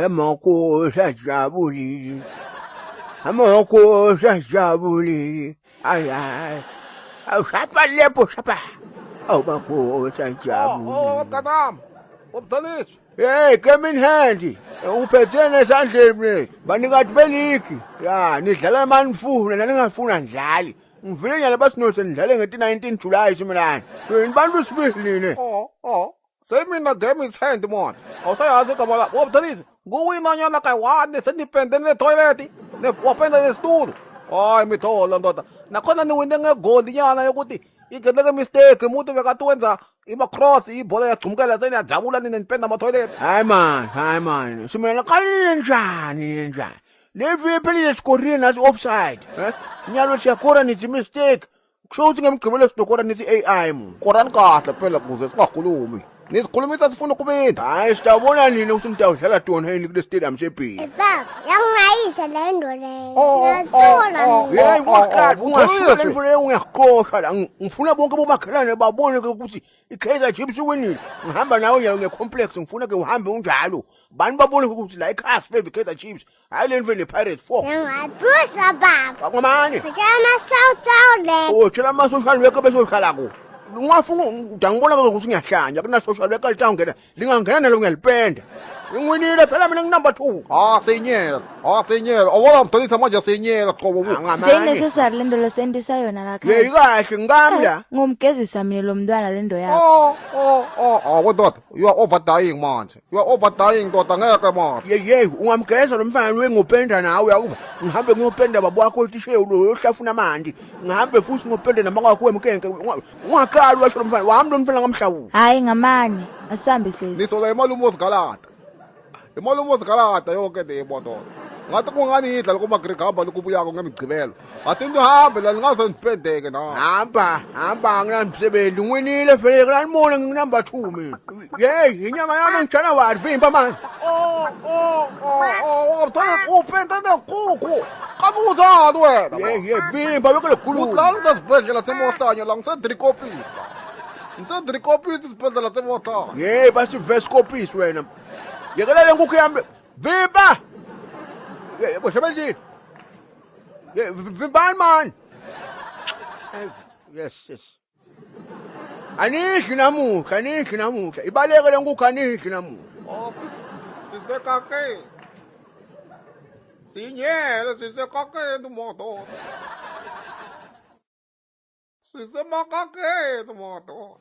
Amakhosi ajabulile. Amakhosi ajabulile. Hayi. Awushapa lepo shapa. Amakhosi ajabulile. Gadam, ubudalisi. Hey, come in handy. Uphethene esandleni mne. Banikati beliki. Ya, nidlala manifuna nalingafuna ndlali. Ngivile nyala basinose nidlale ngeti-19 July simlana. Yini bantu sibili ne. Semina game is hand manje. Awusayazi igama lakho. Ubudalisi. Nguwina nyana kayi-1 senipende netoilet. Wapenda nesitulo. Hayi mithola ndoda. Nakhona niwine ngegoli nyana yokuthi igeleke mistake umuntu bekatuwenza ima-cross ibhola yagcumukela seniyajabula nina nipenda ama-toilet. Hayi man. Simlana kalile njani. Levi phela sikorile nasi offside. Nyalo siyakora nithi mistake. Kusho ukuthi ngemgqibelo sidokora nithi AI mu. Korani kahle phela kuze singakhulumi. Nisikhulumisa sifuna ukubinda. Hayi sitawubona nini ukuthi umntawudlala Tonheni kule stadium sephi. Baba, yangayisa le nto leyo. Ngiyasola mina. Hey, waqala ungashiya le mfuna uyaqosha la. Ngifuna bonke bomakhelane babone ukuthi iKaizer Chiefs iwinile. Ngihamba nawe nyalo ngecomplex ngifuna ke uhambe unjalo. Bani babone ukuthi la ekhaya sibeve iKaizer Chiefs. Hayi le mfene Pirates 4. Ngiyabhuza baba. Akumane. Ngiyama South le. Oh, tshela ama social worker bese uhlala ku. Ngwafuna udangibona ukuthi ngiyahlanya kuna social worker litawungena. Lingangena nalo ngiyalipenda. Ngwinile phela mina nginumber 2. Siyinyela. Siyinyela. Awona mdalisi manje siyinyela qobo. Njengesesari lento losendisa yona la khaya. Yeyi kahle ngikamla. Ngomgezisa mina lo mntwana lento yakho. Wendoda, you are overdying manje. You are overdying ndoda ngeke manje. Yeyi ungamgeza lo mfana wengopenda nawe uyakuva. Ngihambe ngiyopenda baba wakho utishewu lo yohlafuna amandi. Ngihambe futhi ngiyopenda nabakho emkenke. Ungakali washo lo mfana. Wami lo mfana ngamhlawula. Hayi ngamani. Asihambe sesi. Nisola imali umozigalada. Imali umozigalada yonke le moto. Ngathi kungani idla lokumagregamba lokubuyako ngemigcibelo. Athi ndihambe la ningaze nipendeke na. Hamba nginamsebenzi ngwinile vele kulanimona nginumber 2 mina. Yeyi inyama yami ngijana wathi vimba manje. Upenda nekuku. Kabuthani wena. Yeyi vimba yonke lekhulu. Utlala esibhedlela seMohlanya la ngisedrikopisi. Ngisedrikopisi isibhedlela seMohlanya. Yeyi basivescopisi wena. Yekelele nkukhu yami. Vimba. Yebo sebenzini. Vimbani man. Yes. Anidli namuhla. Ibaleke le nkukhu anidli namuhla. Sisekake. Sinyele sisekake moto. Sisemakake moto.